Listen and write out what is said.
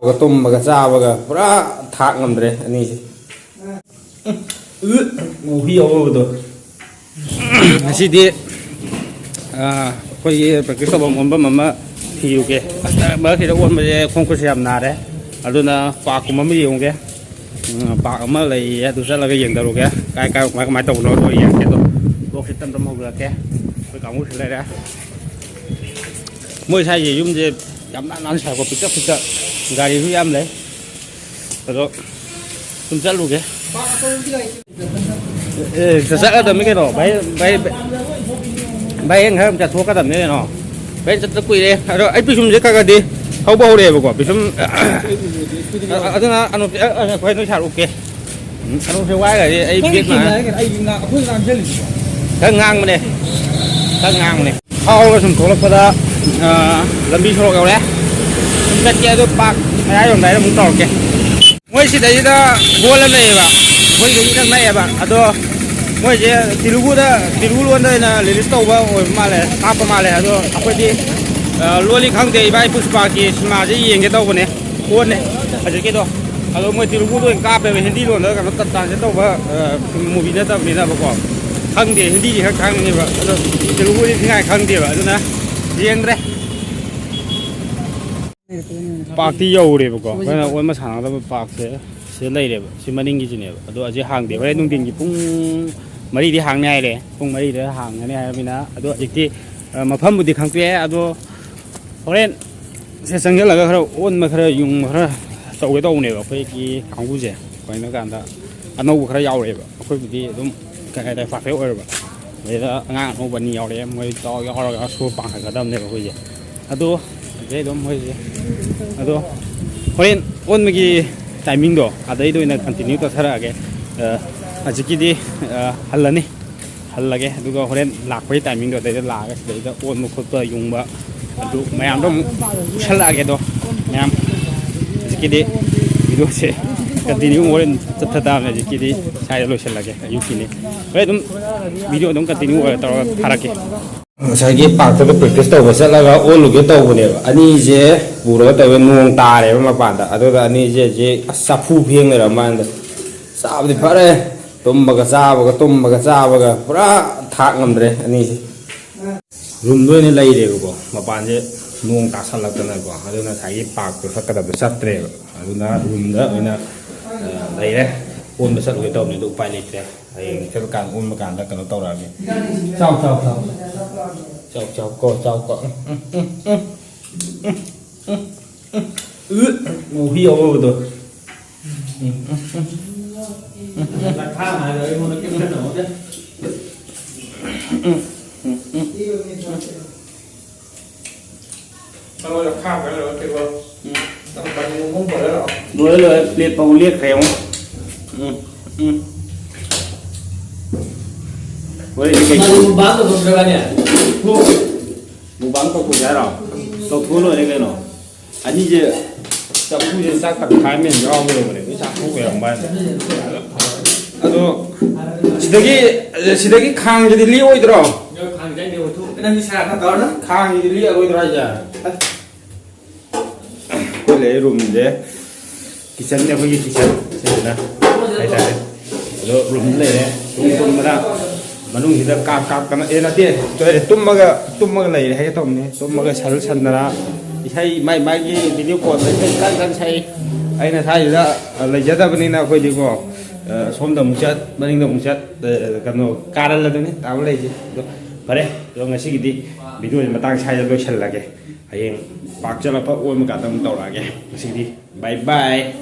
ꯇꯨꯝꯕꯒ ꯆꯥꯕꯒ ꯄꯨꯔꯥ ꯊꯥꯛ ꯉꯝꯗ꯭ꯔꯦ ꯑꯅꯤꯁꯦ ꯃꯨꯚꯤ ꯌꯧꯕꯗꯣ ꯉꯁꯤꯗꯤ ꯑꯩꯈꯣꯏꯒꯤ ꯄ꯭ꯔꯦꯛꯇꯤꯁ ꯇꯧꯐꯝ ꯑꯣꯟꯐꯝ ꯑꯃ ꯊꯤꯔꯨꯒꯦ ꯃꯔꯛꯁꯤꯗ ꯑꯣꯟꯕꯁꯦ ꯈꯣꯡ ꯈꯨꯠꯁꯦ ꯌꯥꯝ ꯅꯥꯔꯦ ꯑꯗꯨꯅ ꯄꯥꯔꯛꯀꯨꯝꯕ ꯑꯃ ꯌꯦꯡꯉꯨꯒꯦ ꯄꯥꯔꯛ ꯑꯃ ꯂꯩꯌꯦ ꯑꯗꯨ ꯆꯠꯂꯒ ꯌꯦꯡꯊꯔꯨꯒꯦ ꯀꯃꯥꯏꯅ ꯇꯧꯕꯅꯣ ꯌꯦꯡꯒꯦ ꯑꯗꯣ ꯕ꯭ꯂꯣꯛꯁꯦ ꯇꯞ ꯇꯞ ꯍꯧꯖꯔꯛꯀꯦ ꯑꯩꯈꯣꯏ ꯀꯥꯡꯕꯨꯁꯨ ꯂꯩꯔꯦ ꯃꯣꯏ ꯁꯥꯏꯁꯦ ꯌꯨꯝꯁꯦ ꯌꯥꯝ ꯅꯥꯟꯅ ꯁꯥꯔꯛꯄ ꯄꯤꯛꯇꯛ ꯄꯤꯛꯇꯛ ꯒꯥꯔꯤꯁꯨ ꯌꯥꯝ ꯂꯩ ꯑꯗꯣ ꯁꯨꯝ ꯆꯠꯂꯨꯒꯦ ꯆꯠꯀꯗꯕꯅꯤ ꯀꯩꯅꯣ ꯚꯥꯏ ꯈꯔ ꯆꯠꯊꯣꯛꯀꯗꯕꯅꯤ ꯀꯩꯅꯣ ꯚꯥꯏ ꯆꯠꯇ ꯀꯨꯏꯔꯦ ꯑꯗꯣ ꯑꯩ ꯄꯤꯁꯨꯝꯁꯦ ꯈꯔꯗꯤ ꯍꯧꯕ ꯍꯧꯔꯛꯑꯦꯕꯀꯣ ꯄꯤꯁꯨꯝ ꯑꯗꯨꯅ ꯑꯩꯈꯣꯏ ꯅꯣꯏ ꯁꯥꯔꯛꯀꯦ ꯑꯅꯨꯞꯁꯦ ꯋꯥꯏꯔꯒꯗꯤ ꯑꯩ ꯈꯔ ꯉꯥꯡꯕꯅꯦ ꯐꯥꯎꯔꯒ ꯁꯨꯝ ꯊꯣꯛꯂꯛꯄꯗ ꯂꯝꯕꯤ ꯁꯣꯔꯣꯛ ꯌꯧꯔꯦ ꯁꯨꯝ ꯆꯠꯀꯦ ꯑꯗꯣ ꯄꯥꯛ ꯃꯌꯥ ꯌꯧꯔꯝꯗꯥꯏꯗ ꯑꯃꯨꯛ ꯇꯧꯔꯛꯀꯦ ꯃꯣꯏ ꯁꯤꯗꯩꯁꯤꯗ ꯒꯣꯜ ꯑꯃ ꯂꯩꯌꯦꯕ ꯑꯩꯈꯣꯏꯗꯒꯤ ꯈꯤꯇꯪ ꯅꯛꯑꯦꯕ ꯑꯗꯣ ꯃꯣꯏꯁꯦ ꯇꯦꯂꯨꯒꯨ ꯂꯣꯟꯗ ꯑꯣꯏꯅ ꯔꯤꯂꯤꯁ ꯇꯧꯕ ꯑꯣꯏꯕ ꯃꯥꯜꯂꯦ ꯀꯥꯞꯄ ꯃꯥꯜꯂꯦ ꯑꯗꯣ ꯑꯩꯈꯣꯏꯗꯤ ꯂꯣꯜꯂꯤ ꯈꯪꯗꯦ ꯏꯕꯥꯏ ꯄꯨꯁꯄꯥꯒꯤ ꯁꯤꯅꯦꯃꯥꯁꯦ ꯌꯦꯡꯒꯦ ꯇꯧꯕꯅꯦ ꯀꯣꯟꯅꯦ ꯍꯧꯖꯤꯛꯀꯤꯗꯣ ꯑꯗꯣ ꯃꯣꯏ ꯇꯦꯂꯨꯒꯨꯗ ꯑꯣꯏꯅ ꯀꯥꯞꯄꯦꯕ ꯍꯤꯟꯗꯤ ꯂꯣꯟꯗ ꯀꯩꯅꯣ ꯇ꯭ꯔꯥꯟꯁꯂꯦꯠ ꯇꯧꯕ ꯃꯨꯚꯤ ꯅꯠꯇꯕꯅꯤꯅꯕꯀꯣ ꯈꯪꯗꯦ ꯍꯤꯟꯗꯤꯁꯤ ꯈꯔ ꯈꯪꯉꯦꯕ ꯑꯗꯣ ꯇꯦꯂꯨꯒꯨꯗꯤ ꯊꯤꯉꯥꯏ ꯈꯪꯗꯦꯕ ꯑꯗꯨꯅ ꯌꯦꯡꯗ꯭ꯔꯦ ꯄꯥꯔꯛꯇꯤ ꯌꯧꯔꯦꯕꯀꯣ ꯑꯩꯈꯣꯏꯅ ꯑꯣꯟꯕ ꯁꯥꯟꯅꯒꯗꯕ ꯄꯥꯔꯛꯁꯦ ꯁꯤꯗ ꯂꯩꯔꯦꯕ ꯁꯤ ꯃꯅꯤꯡꯒꯤꯁꯤꯅꯦꯕ ꯑꯗꯣ ꯑꯁꯤ ꯍꯥꯡꯗꯦ ꯍꯣꯔꯦꯟ ꯅꯨꯡꯊꯤꯟꯒꯤ ꯄꯨꯡ 4ꯗꯤ ꯍꯥꯡꯅꯤ ꯍꯥꯏꯔꯦ ꯄꯨꯡ 4ꯗ ꯍꯥꯡꯒꯅꯤ ꯍꯥꯏꯔꯕꯅꯤꯅ ꯑꯗꯣ ꯍꯧꯖꯤꯛꯇꯤ ꯃꯐꯝꯕꯨꯗꯤ ꯈꯪꯇꯣꯛꯑꯦ ꯑꯗꯣ ꯍꯣꯔꯦꯟ ꯁꯦ ꯆꯪꯁꯤꯜꯂꯒ ꯈꯔ ꯑꯣꯟꯕ ꯈꯔ ꯌꯨꯡꯕ ꯈꯔ ꯇꯧꯒꯦ ꯇꯧꯕꯅꯦꯕ ꯑꯩꯈꯣꯏꯒꯤ ꯀꯥꯡꯕꯨꯁꯦ ꯀꯩꯅꯣ ꯀꯥꯟꯗ ꯑꯅꯧꯕ ꯈꯔ ꯌꯥꯎꯔꯛꯑꯦꯕ ꯑꯩꯈꯣꯏꯕꯨꯗꯤ ꯑꯗꯨꯝ ꯀꯩ ꯍꯥꯏꯇꯥꯔꯦ ꯄꯥꯔꯐꯦꯛ ꯑꯣꯏꯔꯕ ꯑꯗꯩꯗ ꯑꯉꯥꯡ ꯑꯅꯧꯕ 2 ꯌꯥꯎꯔꯛꯑꯦ ꯃꯣꯏ ꯌꯥꯎꯔꯒ ꯁꯣ ꯄꯥꯡꯈꯠꯀꯗꯕꯅꯦꯕ ꯑꯩꯈꯣꯏꯁꯦ ꯑꯗꯣ ꯑꯗꯩ ꯑꯗꯨꯝ ꯃꯣꯏꯁꯦ ꯑꯗꯣ ꯍꯣꯔꯦꯟ ꯑꯣꯟꯕꯒꯤ ꯇꯥꯏꯃꯤꯡꯗꯣ ꯑꯗꯩꯗ ꯑꯣꯏꯅ ꯀꯟꯇꯤꯅ꯭ꯌꯨ ꯇꯧꯊꯔꯛꯑꯒꯦ ꯍꯧꯖꯤꯛꯀꯤꯗꯤ ꯍꯜꯂꯒꯦ ꯑꯗꯨꯒ ꯍꯣꯔꯦꯟ ꯂꯥꯛꯄꯒꯤ ꯇꯥꯏꯃꯤꯡꯗꯣ ꯑꯗꯩꯗ ꯂꯥꯛꯑꯒ ꯁꯤꯗꯩꯗ ꯑꯣꯟꯕ ꯈꯣꯠꯄ ꯌꯨꯡꯕ ꯑꯗꯨ ꯃꯌꯥꯝꯗꯣ ꯑꯃꯨꯛ ꯎꯠꯁꯜꯂꯛꯑꯒꯦ ꯑꯗꯣ ꯃꯌꯥꯝ ꯍꯧꯖꯤꯛꯀꯤꯗꯤ ꯚꯤꯗꯤꯑꯣꯁꯦ ꯀꯟꯇꯤꯅ꯭ꯌꯨ ꯍꯣꯔꯦꯟ ꯆꯠꯊ ꯇꯥꯕꯅꯦ ꯍꯧꯖꯤꯛꯀꯤꯗꯤ ꯁ꯭ꯋꯥꯏꯗ ꯂꯣꯏꯁꯤꯜꯂꯒꯦ ꯑꯌꯨꯛꯀꯤꯅꯤ ꯍꯣꯔꯦꯟ ꯑꯗꯨꯝ ꯚꯤꯗꯤꯑꯣ ꯑꯗꯨꯝ ꯀꯟꯇꯤꯅ꯭ꯌꯨ ꯑꯣꯏꯔ ꯇꯧꯔꯒ ꯊꯥꯔꯛꯀꯦ ꯉꯁꯥꯏꯒꯤ ꯄꯥꯔꯛꯇꯨꯗ ꯄ꯭ꯔꯦꯛꯇꯤꯁ ꯇꯧꯕ ꯆꯠꯂꯒ ꯑꯣꯜꯂꯨꯒꯦ ꯇꯧꯕꯅꯦꯕ ꯑꯅꯤꯁꯦ ꯄꯨꯔꯒ ꯇꯧꯋꯦ ꯅꯣꯡ ꯇꯥꯔꯦꯕ ꯃꯄꯥꯟꯗ ꯑꯗꯨꯒ ꯑꯅꯤꯁꯦ ꯍꯧꯖꯤꯛ ꯆꯐꯨ ꯐꯦꯡ ꯂꯩꯔꯝꯃꯥꯟꯗ ꯆꯥꯕꯗꯤ ꯐꯔꯦ ꯇꯨꯝꯕꯒ ꯆꯥꯕꯒ ꯄꯨꯔꯥ ꯊꯥꯛ ꯉꯝꯗ꯭ꯔꯦ ꯑꯅꯤꯁꯦ ꯔꯨꯝꯗ ꯑꯣꯏꯅ ꯂꯩꯔꯦꯕꯀꯣ ꯃꯄꯥꯟꯁꯦ ꯅꯣꯡ ꯇꯥꯁꯜꯂꯛꯇꯅꯀꯣ ꯑꯗꯨꯅ ꯉꯁꯥꯏꯒꯤ ꯄꯥꯔꯛꯇꯣ ꯆꯠꯀꯗꯕꯗꯣ ꯆꯠꯇ꯭ꯔꯦꯕ ꯑꯗꯨꯅ ꯔꯨꯝꯗ ꯑꯣꯏꯅ ꯂꯩꯔꯦ ꯑꯣꯟꯕ ꯆꯠꯂꯨꯒꯦ ꯇꯧꯕꯅꯤ ꯑꯗꯨ ꯎꯄꯥꯏ ꯂꯩꯇ꯭ꯔꯦ ꯍꯌꯦꯡ ꯆꯠꯂꯀꯥꯟꯗ ꯑꯣꯟꯕ ꯀꯥꯟꯗ ꯀꯩꯅꯣ ꯇꯧꯔꯛꯑꯒꯦ ꯆꯥꯎ ꯀꯣ movie ꯌꯧꯕꯗꯣ lối liệt bầu liệt khéo với cái mua bán được không các bạn mua bán có phụ giá rồi tàu thua rồi đây nó anh đi gì tập phu gì xác tập thái miền rau rồi cái xác phu về làm bài ado 시대기 강제들이 리오이더라. 강제 리오도 그냥 이 사람 가거나 강제들이 리오이더라자. 그래 룸인데 기천네 거기 기천 세나. 하이다래. 로 룸네네. 룸마다 만ung이다 깝깝까나 에나데 저에 tummaga lay hay tomne tummaga sal sandara isai mai video call kan sai aina saida lejadabnina khoidiko somda muchat maningda muchat kano karaladuni tawleji pare yo ngasigidi video matang saida loisallage hayeng pak chala pa om ka tam tawrage ngasigidi bye bye